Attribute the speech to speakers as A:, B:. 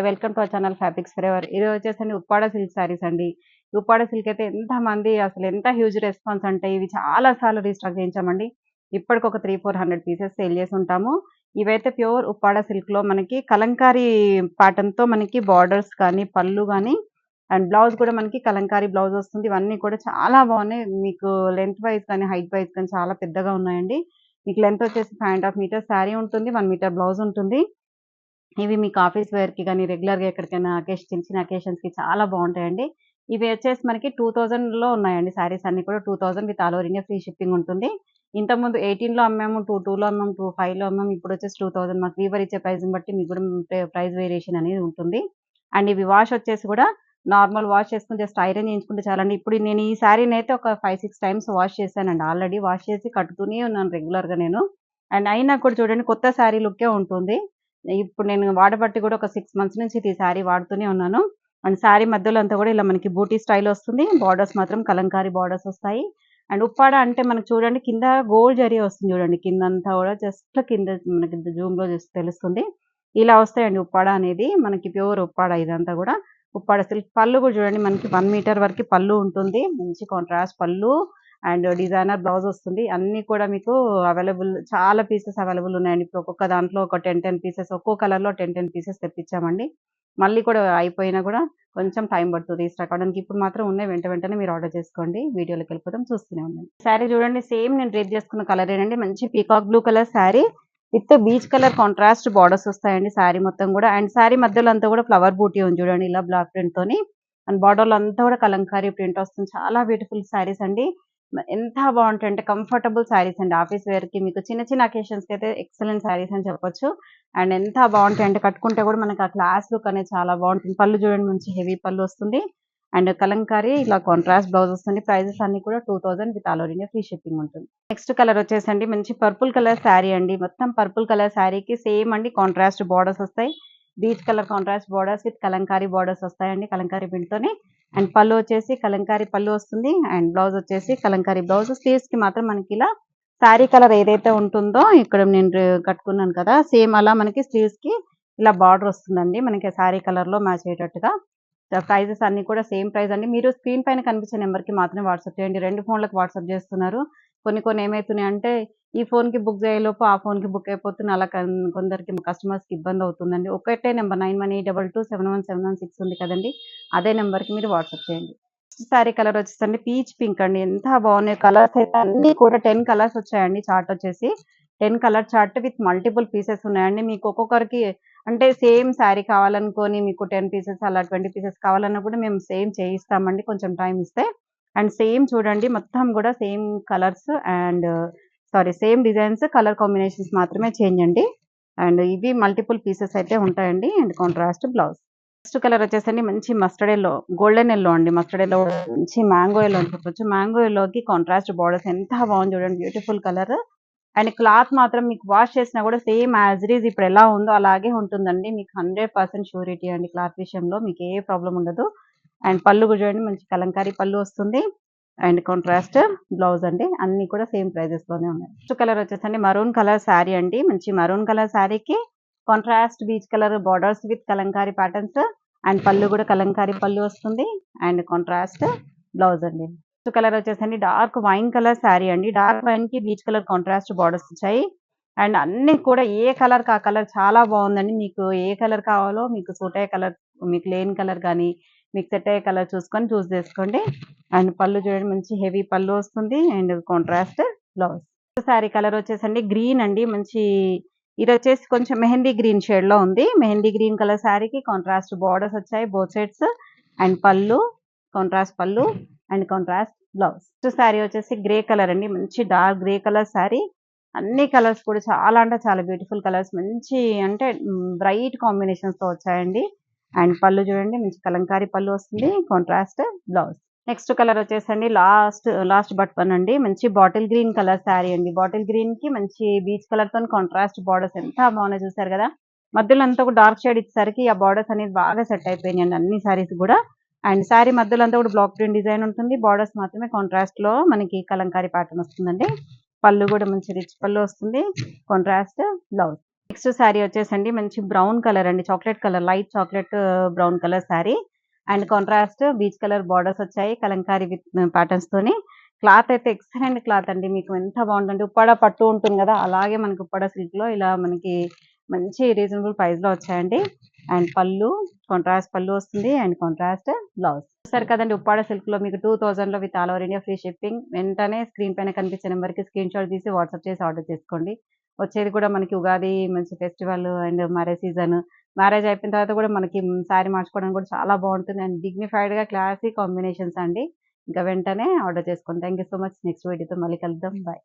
A: Welcome to our channel fabrics forever. ఈరోజు వచ్చేసండి Uppada silk saris అండి. ఉప్పాడ సిల్క్ అయితే ఎంతమంది అసలు ఎంత హ్యూజ్ రెస్పాన్స్ అంటే ఇవి చాలా సార్లు రీస్టాక్ చేయించామండి. ఇప్పటికి ఒక 300-400 పీసెస్ సేల్ చేసి ఉంటాము. ఇవైతే ప్యూర్ ఉప్పాడ సిల్క్‌లో మనకి కలంకారీ ప్యాటర్న్‌తో మనకి బార్డర్స్ కానీ, పళ్ళు గానీ అండ్ బ్లౌజ్ కూడా మనకి కలంకారీ బ్లౌజ్ వస్తుంది. ఇవన్నీ కూడా చాలా బాగున్నాయి. మీకు లెంత్ వైస్ కానీ, హైట్ వైస్ కానీ చాలా పెద్దగా ఉన్నాయండి. మీకు లెంత్ వచ్చేసి 5.5 మీటర్స్ శారీ ఉంటుంది. 1 మీటర్ బ్లౌజ్ ఉంటుంది. ఇవి మీకు ఆఫీస్ వేర్‌కి గానీ, రెగ్యులర్‌గా ఎక్కడికైనా చిన్న చిన్న అకేషన్స్‌కి చాలా బాగుంటాయండి. ఇవి వచ్చేసి మనకి 2000లో ఉన్నాయండి శారీస్ అన్నీ కూడా. 2000 with all over India free shipping ఉంటుంది. ఇంతకుముందు 18లో అమ్మాము, 22లో అమ్మాము, 25లో అమ్మాము. ఇప్పుడొచ్చేసి 2000 మాకు వీవర్ ఇచ్చే ప్రైస్‌ని బట్టి మీకు కూడా ప్రైస్ వేరియేషన్ అనేది ఉంటుంది. అండ్ ఇవి వాష్ వచ్చేసి కూడా నార్మల్ వాష్ చేసుకొని జస్ట్ ఐరన్ చేయించుకుంటే చాలండి. ఇప్పుడు నేను ఈ శారీనైతే ఒక 5, 6 టైమ్స్ వాష్ చేశానండి. ఆల్రెడీ వాష్ చేసి కట్టుతూనే ఉన్నాను రెగ్యులర్‌గా నేను. అండ్ అయినా కూడా చూడండి కొత్త శారీ లుక్కే ఉంటుంది. ఇప్పుడు నేను వాడబట్టి కూడా ఒక 6 మంత్స్ నుంచి ఈ శారీ వాడుతూనే ఉన్నాను. అండ్ శారీ మధ్యలో అంతా కూడా ఇలా మనకి బూటీ స్టైల్ వస్తుంది. బార్డర్స్ మాత్రం కలంకారీ బార్డర్స్ వస్తాయి. అండ్ ఉప్పాడ అంటే మనకు చూడండి కింద గోల్డ్ జరీ వస్తుంది చూడండి. కిందంతా కూడా జస్ట్ కింద మనకి జూమ్‌లో చూస్తే తెలుస్తుంది. ఇలా వస్తాయండి ఉప్పాడ అనేది. మనకి ప్యూర్ ఉప్పాడ ఇదంతా కూడా. ఉప్పాడ సిల్క్ పళ్ళు కూడా చూడండి మనకి 1 మీటర్ వరకు పళ్ళు ఉంటుంది. మంచి కాంట్రాస్ట్ పళ్ళు అండ్ డిజైనర్ బ్లౌజ్ వస్తుంది. అన్నీ కూడా మీకు అవైలబుల్ చాలా పీసెస్ అవైలబుల్ ఉన్నాయండి. ఇప్పుడు ఒక్కొక్క దాంట్లో ఒక 10 పీసెస్ ఒక్కో కలర్‌లో 10 పీసెస్ తెప్పించామండి. మళ్ళీ కూడా అయిపోయినా కూడా కొంచెం టైం పడుతుంది రీస్టాక్ అవ్వడానికి. ఇప్పుడు మాత్రం ఉన్నాయి. వెంటనే మీరు ఆర్డర్ చేసుకోండి. వీడియోలోకి వెళ్ళిపోదాం. చూస్తూనే ఉండండి. శారీ చూడండి సేమ్ నేను డ్రేప్ చేసుకున్న కలరేనండి. మంచి peacock blue colour sari with beach colour contrast borders వస్తాయండి శారీ మొత్తం కూడా. అండ్ శారీ మధ్యలో అంతా కూడా ఫ్లవర్ బూటీ ఉంది చూడండి ఇలా బ్లాక్ ప్రింట్ తోని. అండ్ బార్డర్‌లో అంతా కూడా కలంకారీ ప్రింట్ వస్తుంది. చాలా బ్యూటిఫుల్ శారీస్ అండి. ఎంత బాగుంటాయంటే కంఫర్టబుల్ శారీస్ అండి. ఆఫీస్ వేర్‌కి మీకు చిన్న చిన్న అకేషన్స్‌కి అయితే ఎక్సలెంట్ శారీస్ అని చెప్పొచ్చు. అండ్ ఎంత బాగుంటాయంటే కట్టుకుంటే కూడా మనకు ఆ క్లాస్ లుక్ అనేది చాలా బాగుంటుంది. పళ్ళు చూడండి మంచి హెవీ పళ్ళు వస్తుంది. అండ్ కలంకారీ ఇలా కాంట్రాస్ట్ బ్లౌజ్ వస్తుంది. ప్రైజెస్ అన్ని కూడా 2000 with all over India free shipping ఉంటుంది. నెక్స్ట్ కలర్ వచ్చేసండి మంచి పర్పుల్ కలర్ శారీ అండి. మొత్తం పర్పుల్ కలర్ శారీకి సేమ్ అండి కాంట్రాస్ట్ బార్డర్స్ వస్తాయి. Beach colour contrast borders with Kalamkari borders వస్తాయండి కలంకారీ ప్రింట్‌తోని. అండ్ పళ్ళు వచ్చేసి కలంకారీ పళ్ళు వస్తుంది. అండ్ బ్లౌజ్ వచ్చేసి కలంకారీ బ్లౌజ్. స్లీవ్స్‌కి మాత్రం మనకి ఇలా శారీ కలర్ ఏదైతే ఉంటుందో ఇక్కడ నేను కట్టుకున్నాను కదా సేమ్ అలా మనకి స్లీవ్స్‌కి ఇలా బార్డర్ వస్తుందండి. మనకి శారీ కలర్‌లో మ్యాచ్ అయ్యేటట్టుగా. ప్రైజెస్ అన్నీ కూడా సేమ్ ప్రైస్ అండి. మీరు స్క్రీన్ పైన కనిపించే నెంబర్‌కి మాత్రమే వాట్సాప్ చేయండి. 2 ఫోన్‌లకు వాట్సాప్ చేస్తున్నారు. కొన్ని ఏమైతున్నాయంటే ఈ ఫోన్‌కి బుక్ చేయలోపు ఆ ఫోన్‌కి బుక్ అయిపోతుంది. అలా కొందరికి కస్టమర్స్‌కి ఇబ్బంది అవుతుందండి. ఒకటే నెంబర్ 9182271716 ఉంది కదండీ. అదే నెంబర్‌కి మీరు వాట్సాప్ చేయండి. శారీ కలర్ వచ్చేసండి పీచ్ పింక్ అండి. ఎంత బాగున్నాయి కలర్స్ అయితే అన్నీ కూడా 10 కలర్స్ వచ్చాయండి. చార్ట్ వచ్చేసి 10 colour chart with multiple pieces ఉన్నాయండి. మీకు ఒక్కొక్కరికి అంటే సేమ్ శారీ కావాలనుకోని మీకు 10 పీసెస్ అలా 20 పీసెస్ కావాలన్నా కూడా మేము సేమ్ చేయిస్తామండి కొంచెం టైం ఇస్తే. అండ్ సేమ్ చూడండి మొత్తం కూడా same colours and same designs colour combinations మాత్రమే చేంజ్ అండి. అండ్ ఇవి మల్టిపుల్ పీసెస్ అయితే ఉంటాయండి. And contrast blouse. Next colour వచ్చేసండి మంచి మస్టర్డ్ ఎల్లో, గోల్డెన్ ఎల్లో అండి. మస్టర్డ్ ఎల్లో మంచి మ్యాంగో ఎల్లో అని చెప్పొచ్చు. మ్యాంగో ఎల్లోకి కాంట్రాస్ట్ బార్డర్స్ ఎంత బాగుంది చూడండి. Beautiful colour. అండ్ క్లాత్ మాత్రం మీకు వాష్ చేసినా కూడా సేమ్ యాజ్ ఇట్ ఈజ్ ఇప్పుడు ఎలా ఉందో అలాగే ఉంటుందండి. మీకు 100% ష్యూరిటీ అండి క్లాత్ విషయంలో మీకు ఏ ప్రాబ్లమ్ ఉండదు. అండ్ పళ్ళు కూడా చూడండి మంచి కలంకారీ పళ్ళు వస్తుంది. అండ్ కాంట్రాస్ట్ బ్లౌజ్ అండి. అన్నీ కూడా సేమ్ ప్రైజెస్‌లోనే ఉన్నాయి. నెక్స్ట్ కలర్ వచ్చేసండి మరూన్ కలర్ శారీ అండి. మంచి మరూన్ కలర్ శారీకి contrast peach colour borders with Kalamkari patterns and పళ్ళు కూడా కలంకారీ పళ్ళు వస్తుంది. అండ్ కాంట్రాస్ట్ బ్లౌజ్ అండి. నెక్స్ట్ కలర్ వచ్చేసండి డార్క్ వైన్ కలర్ శారీ అండి. డార్క్ వైన్‌కి బీచ్ కలర్ కాంట్రాస్ట్ బార్డర్స్ వచ్చాయి. అండ్ అన్నీ కూడా ఏ కలర్‌కి ఆ కలర్ చాలా బాగుందండి. మీకు ఏ కలర్ కావాలో మీకు సూట్ అయ్యే కలర్ మీకు లేని కలర్ కానీ మీకు సెట్ అయ్యే కలర్ చూసుకొని చూస్ చేసుకోండి. అండ్ పళ్ళు చూడండి మంచి హెవీ పళ్ళు వస్తుంది. And contrast blouse. Saree colour వచ్చేసండి గ్రీన్ అండి. మంచి ఇది వచ్చేసి కొంచెం మెహందీ గ్రీన్ షేడ్‌లో ఉంది. మెహందీ గ్రీన్ కలర్ శారీకి కాంట్రాస్ట్ బార్డర్స్ వచ్చాయి బోత్ సైడ్స్. అండ్ పళ్ళు కాంట్రాస్ట్ పళ్ళు and contrast blouse. Next saree వచ్చేసి గ్రే కలర్ అండి. మంచి డార్క్ గ్రే కలర్ శారీ. అన్ని కలర్స్ కూడా చాలా అంటే చాలా బ్యూటిఫుల్ కలర్స్. మంచి అంటే బ్రైట్ కాంబినేషన్స్‌తో వచ్చాయండి. అండ్ పళ్ళు చూడండి మంచి కలంకారీ పళ్ళు వస్తుంది. Contrast blouse. నెక్స్ట్ కలర్ వచ్చేసండి లాస్ట్ బట్ వన్ అండి. మంచి బాటిల్ గ్రీన్ కలర్ శారీ అండి. బాటిల్ గ్రీన్‌కి మంచి బీచ్ కలర్‌తోని కాంట్రాస్ట్ బార్డర్స్ ఎంత బాగున్నాయో చూసారు కదా. మధ్యలో అంతా కూడా డార్క్ షేడ్ ఇచ్చేసరికి ఆ బార్డర్స్ అనేది బాగా సెట్ అయిపోయినాయండి అన్ని శారీస్ కూడా. అండ్ శారీ మధ్యలో అంతా కూడా బ్లాక్ ప్రింట్ డిజైన్ ఉంటుంది. బార్డర్స్ మాత్రమే కాంట్రాస్ట్‌లో మనకి కలంకారీ ప్యాటర్న్ వస్తుందండి. పళ్ళు కూడా మంచి రిచ్ పళ్ళు వస్తుంది. Contrast blouse. నెక్స్ట్ శారీ వచ్చేసండి మంచి బ్రౌన్ కలర్ అండి. Chocolate colour, light chocolate brown colour sari. And contrast peach colour borders వచ్చాయి. కలంకారీ విత్ ప్యాటర్న్స్ తోని. క్లాత్ అయితే ఎక్సలెంట్ క్లాత్ అండి. మీకు ఎంత బాగుందంటే ఉప్పాడ పట్టు ఉంటుంది కదా! అలాగే మనకి ఉప్పాడ సిల్క్‌లో ఇలా మనకి మంచి రీజనబుల్ ప్రైస్‌లో వచ్చాయండి. అండ్ పళ్ళు, కాంట్రాస్ట్ పళ్ళు వస్తుంది. And contrast blouse. చూసారు కదండీ! ఉప్పాడ సిల్క్‌లో మీకు 2000లో with all over India free shipping. వెంటనే స్క్రీన్ పైన కనిపించే నంబర్‌కి స్క్రీన్‌షాట్ తీసి వాట్సాప్ చేసి ఆర్డర్ చేసుకోండి. వచ్చేది కూడా మనకి ఉగాది మంచి festival and marriage season. Marriage అయిపోయిన తర్వాత కూడా మనకి శారీ మార్చుకోవడానికి కూడా చాలా బాగుంటుంది. అండ్ డిగ్నిఫైడ్‌గా క్లాసీ కాంబినేషన్స్ అండి. ఇంకా వెంటనే ఆర్డర్ చేసుకోండి. Thank you so much. Next వీడియోతో మళ్ళీ కలుద్దాం. బై.